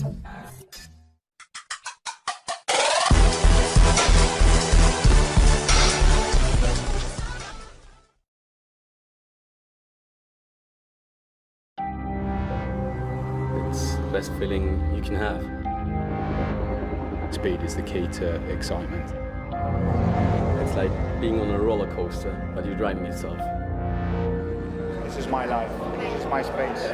It's the best feeling you can have. Speed is the key to excitement. It's like being on a roller coaster, but you're driving yourself. This is my life. This is my space.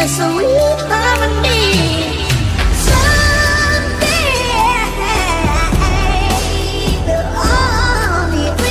a sweet harmony. Someday we'll all be free.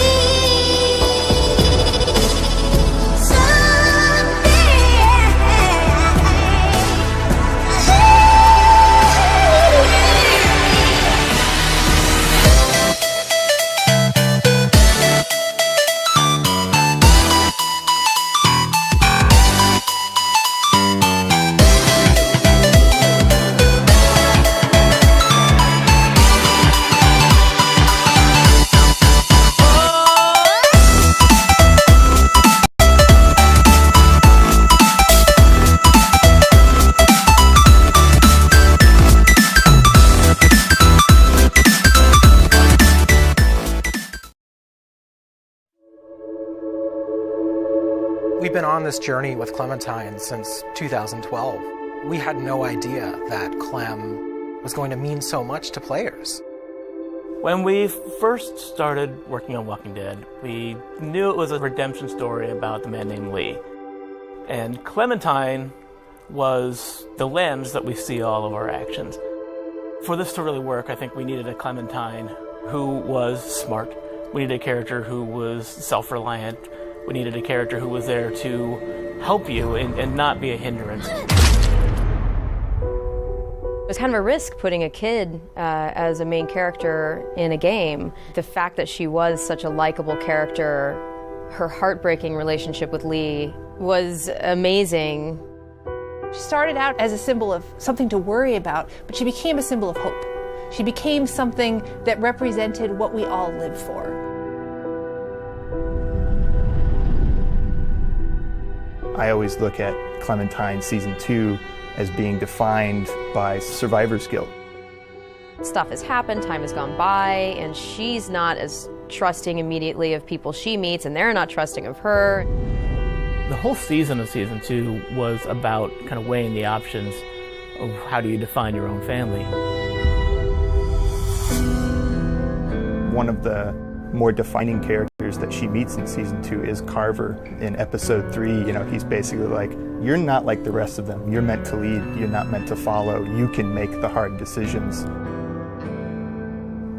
We've been on this journey with Clementine since 2012. We had no idea that Clem was going to mean so much to players. When we first started working on Walking Dead, we knew it was a redemption story about the man named Lee. And Clementine was the lens that we see all of our actions. For this to really work, I think we needed a Clementine who was smart. We needed a character who was self-reliant. We needed a character who was there to help you and not be a hindrance. It was kind of a risk putting a kid as a main character in a game. The fact that she was such a likable character, her heartbreaking relationship with Lee was amazing. She started out as a symbol of something to worry about, but she became a symbol of hope. She became something that represented what we all live for. I always look at Clementine Season 2 as being defined by survivor's guilt. Stuff has happened, time has gone by, and she's not as trusting immediately of people she meets, and they're not trusting of her. The whole season of Season 2 was about kind of weighing the options of how do you define your own family. One of the more defining characters that she meets in Season 2 is Carver. In Episode 3, he's basically like, you're not like the rest of them. You're meant to lead, you're not meant to follow. You can make the hard decisions.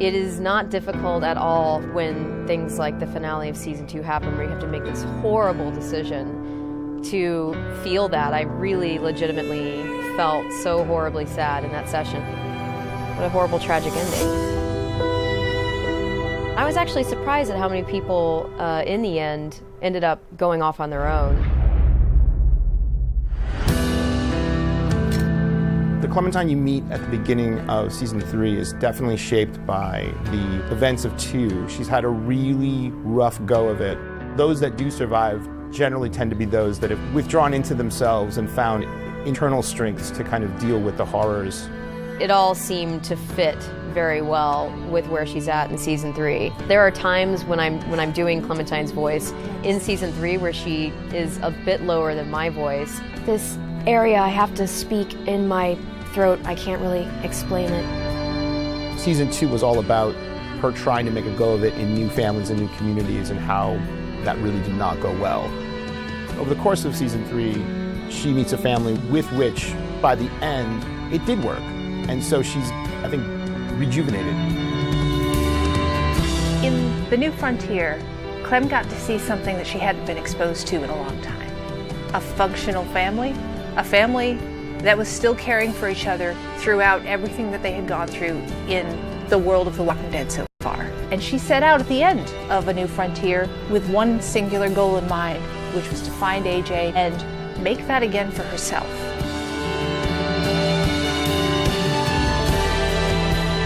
It is not difficult at all when things like the finale of Season 2 happen, where you have to make this horrible decision to feel that. I really legitimately felt so horribly sad in that session. What a horrible, tragic ending. I was actually surprised at how many people, in the end, ended up going off on their own. The Clementine you meet at the beginning of Season 3 is definitely shaped by the events of 2. She's had a really rough go of it. Those that do survive generally tend to be those that have withdrawn into themselves and found internal strengths to kind of deal with the horrors. It all seemed to fit very well with where she's at in Season 3. There are times when I'm doing Clementine's voice in Season 3 where she is a bit lower than my voice. This area I have to speak in my throat, I can't really explain it. Season 2 was all about her trying to make a go of it in new families and new communities, and how that really did not go well. Over the course of Season 3, she meets a family with which, by the end, it did work. And so she's, I think, rejuvenated. In The New Frontier, Clem got to see something that she hadn't been exposed to in a long time. A functional family, a family that was still caring for each other throughout everything that they had gone through in the world of The Walking Dead so far. And she set out at the end of A New Frontier with one singular goal in mind, which was to find AJ and make that again for herself.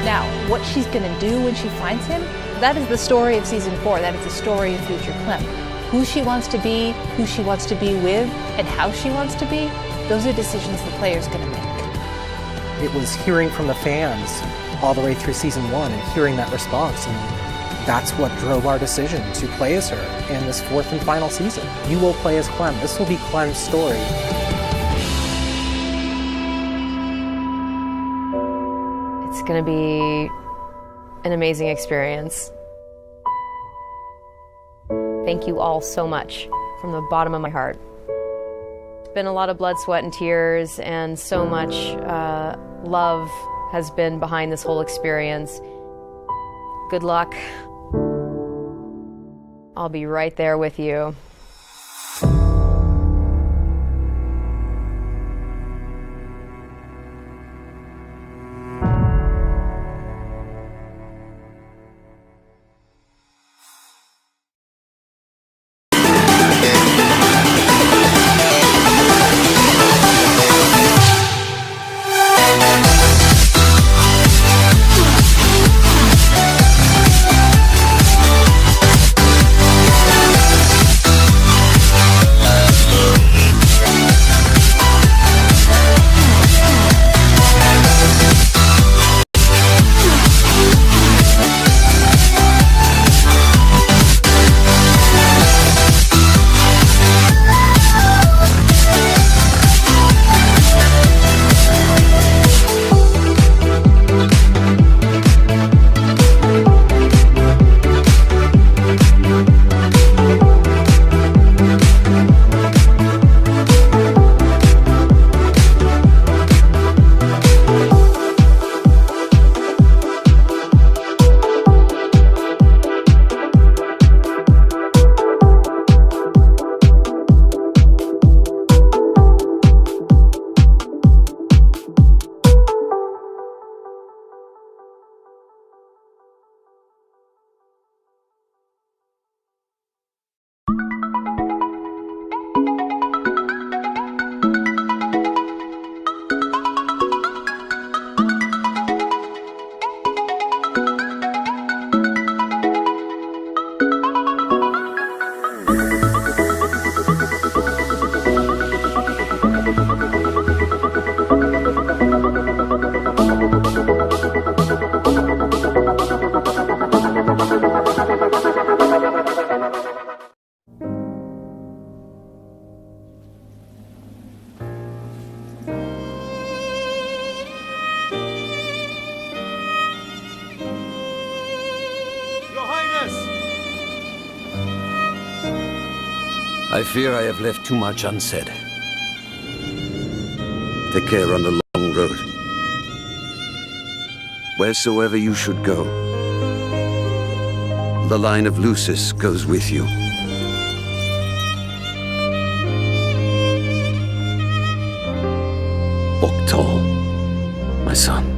Now, what she's going to do when she finds him, that is the story of Season 4. That is the story of future Clem. Who she wants to be, who she wants to be with, and how she wants to be, those are decisions the player's going to make. It was hearing from the fans all the way through Season 1 and hearing that response, and that's what drove our decision to play as her in this 4th and final season. You will play as Clem. This will be Clem's story. It's going to be an amazing experience. Thank you all so much from the bottom of my heart. been a lot of blood, sweat, and tears, and so much love has been behind this whole experience. Good luck. I'll be right there with you. I fear I have left too much unsaid. Take care on the long road. Wheresoever you should go, the line of Lucis goes with you. Walk tall, my son.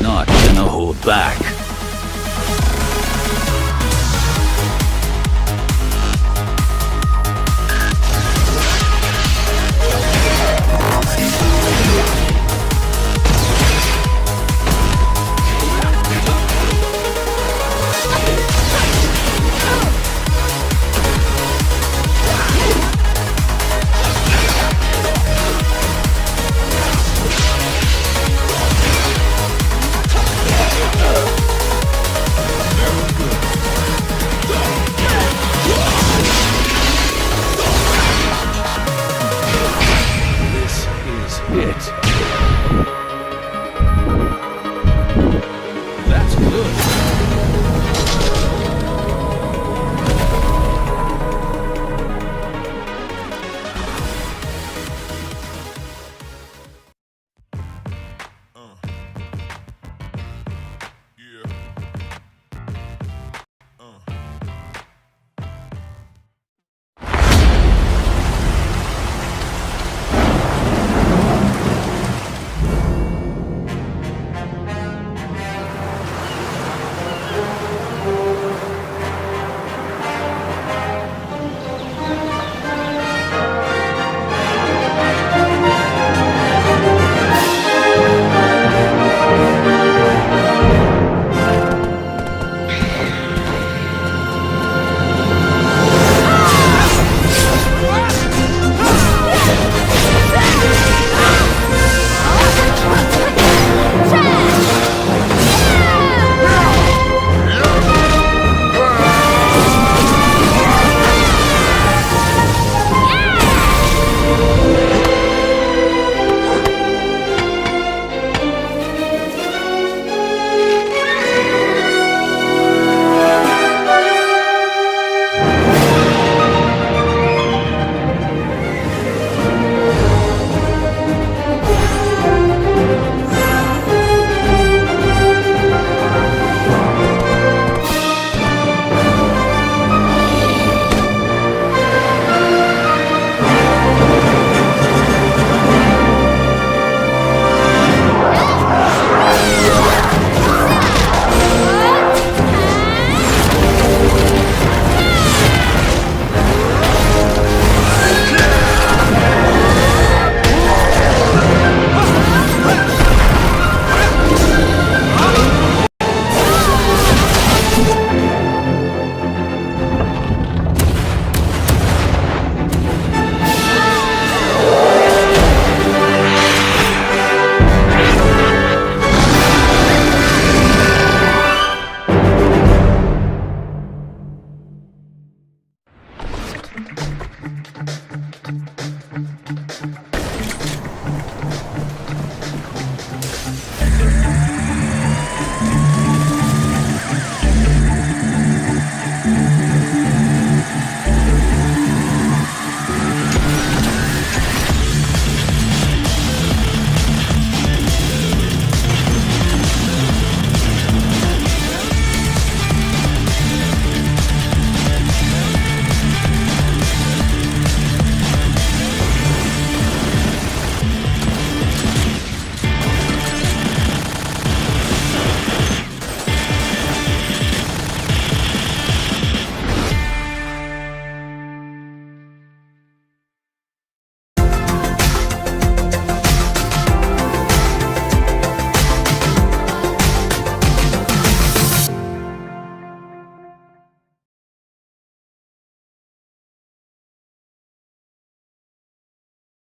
not gonna hold back. That's good.